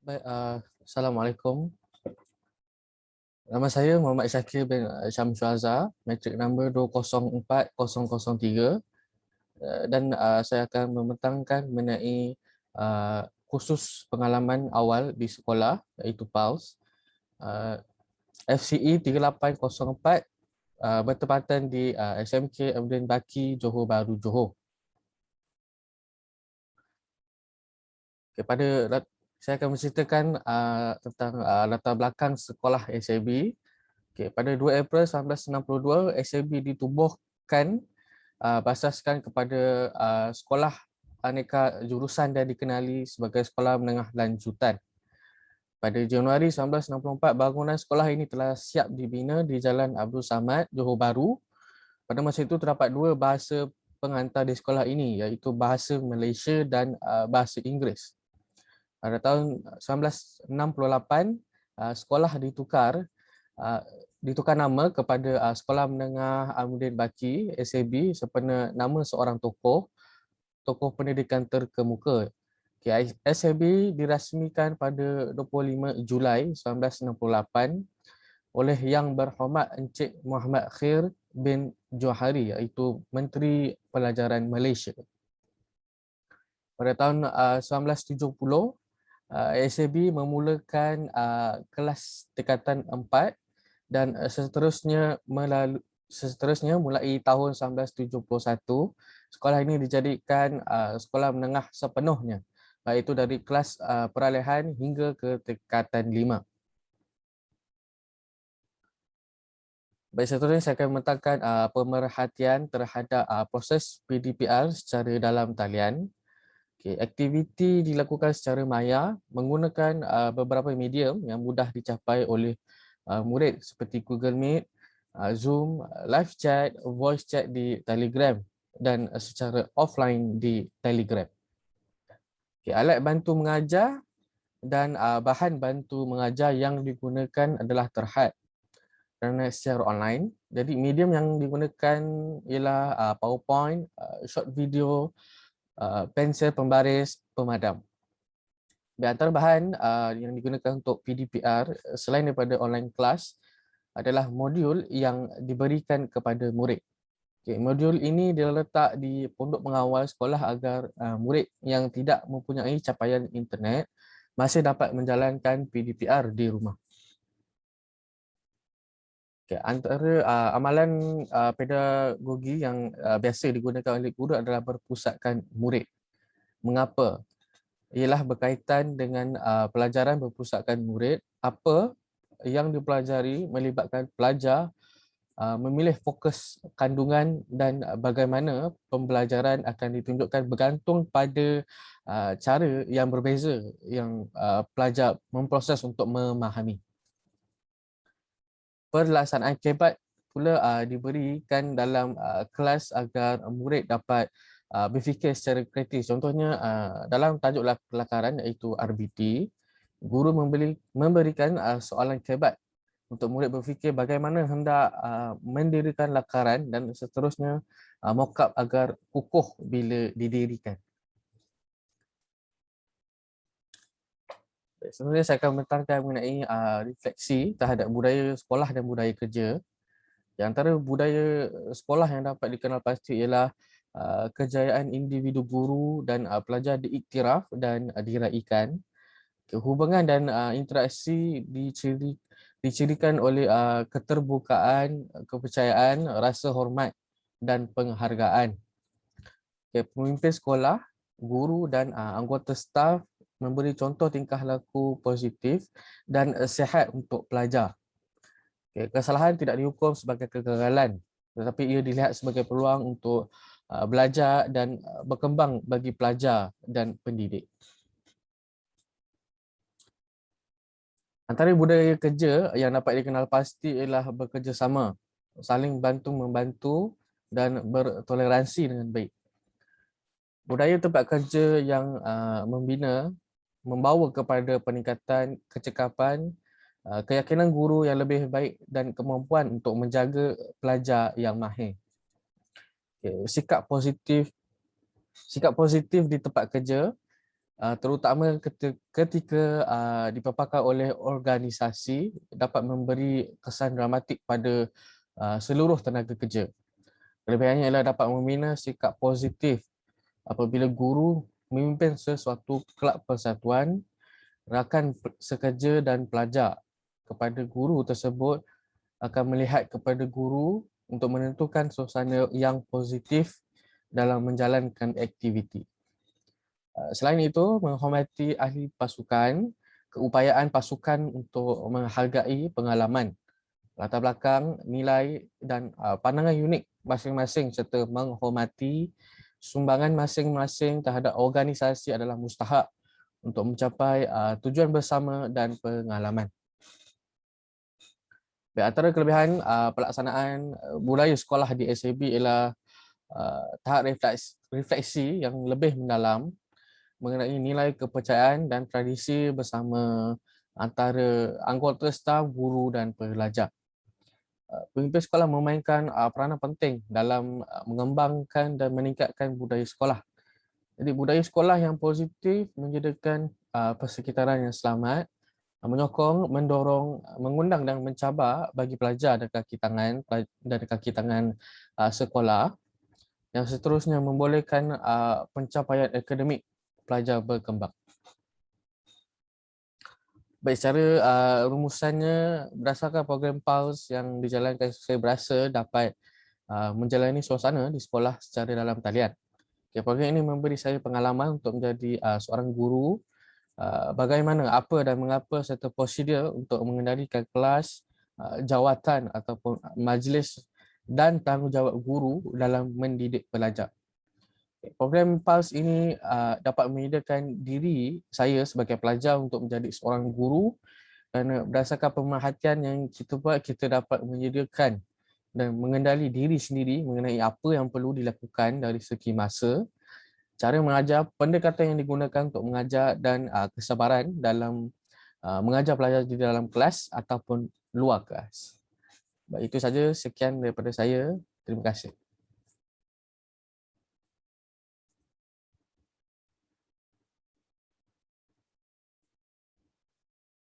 Baik, Assalamualaikum. Nama saya Muhammad Syakir bin Syamsul Azhar, matrik nombor 204003 dan saya akan membentangkan mengenai kursus pengalaman awal di sekolah iaitu PAUS FCE 3804 bertempatan di SMK Abdin Baki, Johor Bahru, Johor. Saya akan menceritakan tentang latar belakang sekolah SAB. Pada 2 April 1962, SAB ditubuhkan berasaskan kepada sekolah aneka jurusan dan dikenali sebagai sekolah menengah lanjutan. Pada Januari 1964, bangunan sekolah ini telah siap dibina di Jalan Abdul Samad, Johor Bahru. Pada masa itu terdapat dua bahasa pengantar di sekolah ini, iaitu bahasa Malaysia dan bahasa Inggeris. Pada tahun 1968, sekolah ditukar nama kepada Sekolah Menengah Almudin Baki SAB sempena nama seorang tokoh pendidikan terkemuka. SAB dirasmikan pada 25 Julai 1968 oleh Yang Berhormat Encik Muhammad Khair bin Johari, iaitu Menteri Pelajaran Malaysia. Pada tahun 1970, SAB memulakan kelas tingkatan 4 dan seterusnya mulai tahun 1971, sekolah ini dijadikan sekolah menengah sepenuhnya, iaitu dari kelas peralihan hingga ke tingkatan 5. Baik, seterusnya saya akan membentangkan pemerhatian terhadap proses PDPR secara dalam talian. Aktiviti dilakukan secara maya menggunakan beberapa medium yang mudah dicapai oleh murid seperti Google Meet, Zoom, live chat, voice chat di Telegram dan secara offline di Telegram. Alat bantu mengajar dan bahan bantu mengajar yang digunakan adalah terhad kerana secara online. Jadi medium yang digunakan ialah PowerPoint, short video, pensel pembaris, pemadam. Di antara bahan yang digunakan untuk PDPR selain daripada online class adalah modul yang diberikan kepada murid. Modul ini diletak di pondok pengawal sekolah agar murid yang tidak mempunyai capaian internet masih dapat menjalankan PDPR di rumah. Antara amalan pedagogi yang biasa digunakan oleh guru adalah berpusatkan murid. Mengapa? Ialah berkaitan dengan pelajaran berpusatkan murid. Apa yang dipelajari melibatkan pelajar memilih fokus kandungan dan bagaimana pembelajaran akan ditunjukkan bergantung pada cara yang berbeza yang pelajar memproses untuk memahami. Pelaksanaan kebat pula diberikan dalam kelas agar murid dapat berfikir secara kreatif. Contohnya dalam tajuk kelakaran iaitu RBT, guru memberikan soalan kebat untuk murid berfikir bagaimana hendak mendirikan lakaran dan seterusnya mock-up agar kukuh bila didirikan. Sebenarnya saya akan membentangkan mengenai refleksi terhadap budaya sekolah dan budaya kerja. Di antara budaya sekolah yang dapat dikenal pasti ialah kejayaan individu guru dan pelajar diiktiraf dan diraikan. Hubungan dan interaksi dicirikan oleh keterbukaan, kepercayaan, rasa hormat dan penghargaan. Pemimpin sekolah, guru dan anggota staf memberi contoh tingkah laku positif dan sihat untuk pelajar. Kesalahan tidak dihukum sebagai kegagalan, tetapi ia dilihat sebagai peluang untuk belajar dan berkembang bagi pelajar dan pendidik. Antara budaya kerja yang dapat dikenal pasti ialah bekerjasama, saling bantu-membantu dan bertoleransi dengan baik. Budaya tempat kerja yang membina membawa kepada peningkatan kecekapan, keyakinan guru yang lebih baik dan kemampuan untuk menjaga pelajar yang mahir. Sikap positif di tempat kerja terutama ketika dipaparkan oleh organisasi dapat memberi kesan dramatik pada seluruh tenaga kerja. Kelebihannya ialah dapat membina sikap positif apabila guru memimpin sesuatu kelab persatuan, rakan sekerja dan pelajar. Kepada guru tersebut akan melihat kepada guru untuk menentukan suasana yang positif dalam menjalankan aktiviti. Selain itu, menghormati ahli pasukan, keupayaan pasukan untuk menghargai pengalaman, latar belakang, nilai dan pandangan unik masing-masing serta menghormati sumbangan masing-masing terhadap organisasi adalah mustahak untuk mencapai tujuan bersama dan pengalaman. Antara kelebihan pelaksanaan budaya sekolah di SAB ialah tahap refleksi yang lebih mendalam mengenai nilai kepercayaan dan tradisi bersama antara anggota staf, guru dan pelajar. Pemimpin sekolah memainkan peranan penting dalam mengembangkan dan meningkatkan budaya sekolah. Jadi budaya sekolah yang positif menyediakan persekitaran yang selamat, menyokong, mendorong, mengundang dan mencabar bagi pelajar dan kaki tangan sekolah yang seterusnya membolehkan pencapaian akademik pelajar berkembang. Baik, secara rumusannya berdasarkan program PULSE yang dijalankan, saya berasa dapat menjalani suasana di sekolah secara dalam talian. Okay, program ini memberi saya pengalaman untuk menjadi seorang guru, bagaimana, apa dan mengapa serta prosedur untuk mengendalikan kelas, jawatan ataupun majlis dan tanggungjawab guru dalam mendidik pelajar. Program PULSE ini dapat menyediakan diri saya sebagai pelajar untuk menjadi seorang guru kerana berdasarkan pemerhatian yang kita buat, kita dapat menyediakan dan mengendali diri sendiri mengenai apa yang perlu dilakukan dari segi masa, cara mengajar, pendekatan yang digunakan untuk mengajar dan kesabaran dalam mengajar pelajar di dalam kelas ataupun luar kelas. Baik, itu saja, sekian daripada saya. Terima kasih.